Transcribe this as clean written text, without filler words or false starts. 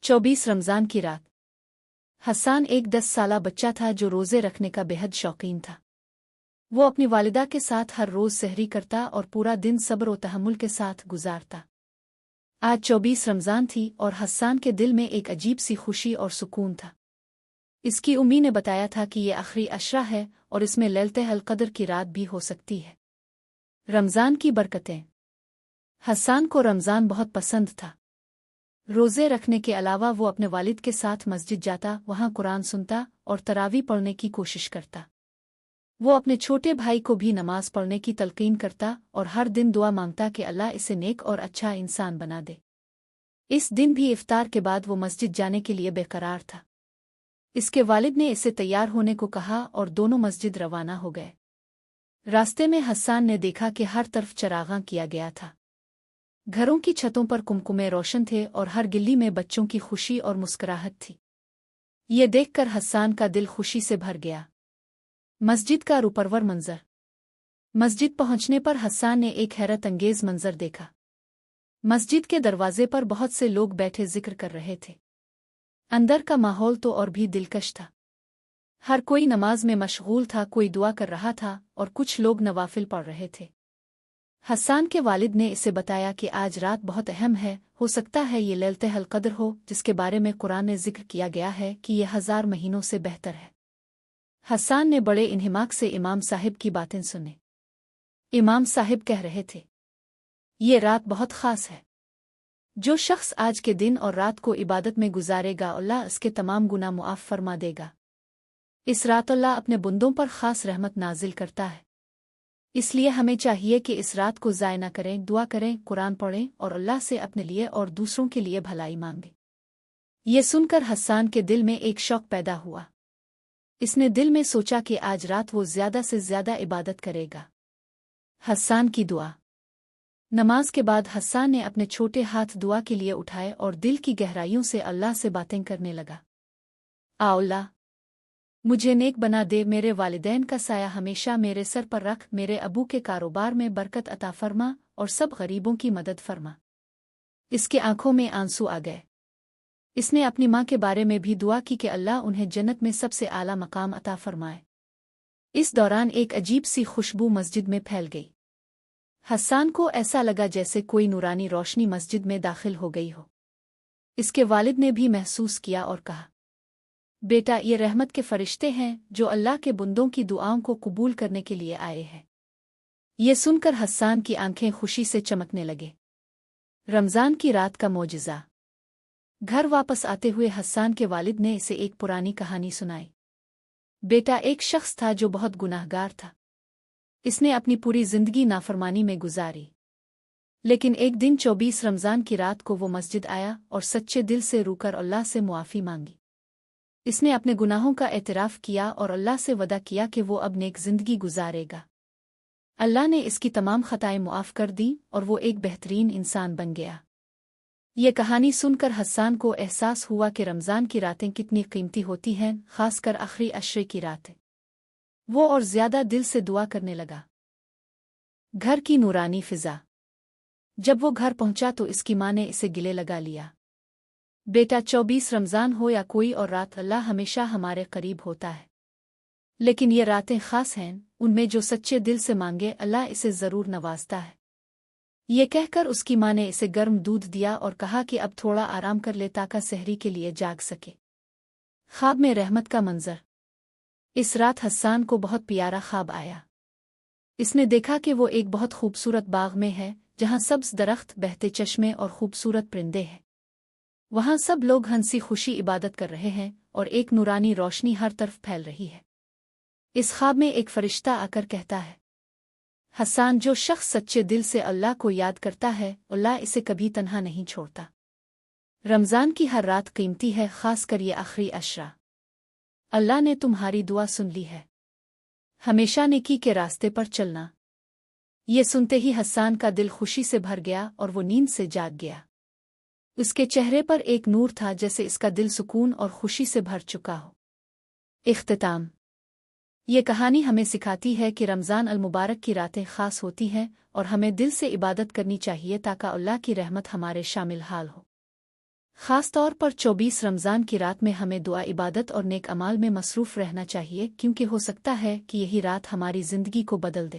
24 रमज़ान की रात। हस्सान एक 10 साला बच्चा था जो रोज़े रखने का बेहद शौकीन था। वो अपनी वालिदा के साथ हर रोज़ सहरी करता और पूरा दिन सब्र और तहम्मुल के साथ गुजारता। आज 24 रमज़ान थी और हस्सान के दिल में एक अजीब सी खुशी और सुकून था। इसकी उम्मी ने बताया था कि ये आखिरी अशरा है और इसमें लैलतुल क़द्र की रात भी हो सकती है। रमज़ान की बरकतें। हस्सान को रमज़ान बहुत पसंद था। रोज़े रखने के अलावा वो अपने वालिद के साथ मस्जिद जाता, वहाँ कुरान सुनता और तरावी पढ़ने की कोशिश करता। वो अपने छोटे भाई को भी नमाज पढ़ने की तलकीन करता और हर दिन दुआ मांगता कि अल्लाह इसे नेक और अच्छा इंसान बना दे। इस दिन भी इफ्तार के बाद वो मस्जिद जाने के लिए बेकरार था। इसके वालिद ने इसे तैयार होने को कहा और दोनों मस्जिद रवाना हो गए। रास्ते में हस्सान ने देखा कि हर तरफ चरागां किया गया था। घरों की छतों पर कुमकुमे रोशन थे और हर गिल्ली में बच्चों की खुशी और मुस्कुराहट थी। ये देखकर हस्सान का दिल खुशी से भर गया। मस्जिद का रूपरवर मंजर। मस्जिद पहुंचने पर हस्सान ने एक हैरत अंगेज मंजर देखा। मस्जिद के दरवाजे पर बहुत से लोग बैठे जिक्र कर रहे थे। अंदर का माहौल तो और भी दिलकश था। हर कोई नमाज में मशगूल था, कोई दुआ कर रहा था और कुछ लोग नवाफिल पढ़ रहे थे। हस्सान के वालिद ने इसे बताया कि आज रात बहुत अहम है, हो सकता है ये लैलतुल क़द्र हो जिसके बारे में कुरान में जिक्र किया गया है कि ये 1000 महीनों से बेहतर है। हस्सान ने बड़े इन्हिमाक से इमाम साहिब की बातें सुनी। इमाम साहिब कह रहे थे, ये रात बहुत ख़ास है। जो शख्स आज के दिन और रात को इबादत में गुजारेगा, अल्लाह उसके तमाम गुनाह मुआफ़ फरमा देगा। इस रात अल्लाह अपने बंदों पर ख़ास रहमत नाजिल करता है। इसलिए हमें चाहिए कि इस रात को ज़ाय न करें, दुआ करें, कुरान पढ़ें और अल्लाह से अपने लिए और दूसरों के लिए भलाई मांगें। ये सुनकर हस्सान के दिल में एक शौक पैदा हुआ। इसने दिल में सोचा कि आज रात वो ज़्यादा से ज़्यादा इबादत करेगा। हस्सान की दुआ। नमाज के बाद हस्सान ने अपने छोटे हाथ दुआ के लिए उठाए और दिल की गहराइयों से अल्लाह से बातें करने लगा। आ अल्लाह, मुझे नेक बना दे, मेरे वालिदैन का साया हमेशा मेरे सर पर रख, मेरे अबू के कारोबार में बरकत अता फरमा और सब गरीबों की मदद फरमा। इसके आंखों में आंसू आ गए। इसने अपनी माँ के बारे में भी दुआ की कि अल्लाह उन्हें जन्नत में सबसे आला मकाम अता फरमाए। इस दौरान एक अजीब सी खुशबू मस्जिद में फैल गई। हस्सान को ऐसा लगा जैसे कोई नूरानी रोशनी मस्जिद में दाखिल हो गई हो। इसके वालिद ने भी महसूस किया और कहा, बेटा, ये रहमत के फरिश्ते हैं जो अल्लाह के बंदों की दुआओं को कबूल करने के लिए आए हैं। ये सुनकर हस्सान की आंखें खुशी से चमकने लगे। रमज़ान की रात का मौजिज़ा। घर वापस आते हुए हस्सान के वालिद ने इसे एक पुरानी कहानी सुनाई। बेटा, एक शख्स था जो बहुत गुनाहगार था। इसने अपनी पूरी जिंदगी नाफरमानी में गुजारी। लेकिन एक दिन 24 रमज़ान की रात को वो मस्जिद आया और सच्चे दिल से रूकर अल्लाह से मुआफ़ी मांगी। इसने अपने गुनाहों का एतराफ़ किया और अल्लाह से वदा किया कि वो अब नेक ज़िंदगी गुजारेगा। अल्लाह ने इसकी तमाम ख़ताएं मुआफ़ कर दी और वो एक बेहतरीन इंसान बन गया। ये कहानी सुनकर हस्सान को एहसास हुआ कि रमज़ान की रातें कितनी कीमती होती हैं, ख़ासकर आखिरी अशरे की रातें। वो और ज़्यादा दिल से दुआ करने लगा। घर की नूरानी फ़िज़ा। जब वो घर पहुंचा तो इसकी माँ ने इसे गिले लगा लिया। बेटा, 24 रमज़ान हो या कोई और रात, अल्लाह हमेशा हमारे करीब होता है। लेकिन ये रातें ख़ास हैं, उनमें जो सच्चे दिल से मांगे अल्लाह इसे ज़रूर नवाजता है। ये कहकर उसकी माँ ने इसे गर्म दूध दिया और कहा कि अब थोड़ा आराम कर ले ताकि सहरी के लिए जाग सके। ख्वाब में रहमत का मंजर। इस रात हस्सान को बहुत प्यारा ख्वाब आया। इसने देखा कि वो एक बहुत खूबसूरत बाग में है जहाँ सब्ज़ दरख्त, बहते चश्मे और खूबसूरत परिंदे हैं। वहाँ सब लोग हंसी खुशी इबादत कर रहे हैं और एक नूरानी रोशनी हर तरफ फैल रही है। इस ख्वाब में एक फरिश्ता आकर कहता है, हस्सान, जो शख्स सच्चे दिल से अल्लाह को याद करता है, अल्लाह इसे कभी तन्हा नहीं छोड़ता। रमज़ान की हर रात कीमती है, खासकर ये आखिरी अशरा। अल्लाह ने तुम्हारी दुआ सुन ली है। हमेशा नेकी के रास्ते पर चलना। ये सुनते ही हस्सान का दिल खुशी से भर गया और वो नींद से जाग गया। उसके चेहरे पर एक नूर था, जैसे इसका दिल सुकून और खुशी से भर चुका हो। इख्तिताम। ये कहानी हमें सिखाती है कि रमज़ान अल मुबारक की रातें ख़ास होती हैं और हमें दिल से इबादत करनी चाहिए ताकि अल्लाह की रहमत हमारे शामिल हाल हो। خاص طور پر 24 رمضان کی رات میں ہمیں دعا عبادت اور نیک امال میں مصروف رہنا چاہیے کیونکہ ہو سکتا ہے کہ یہی رات ہماری زندگی کو بدل دے۔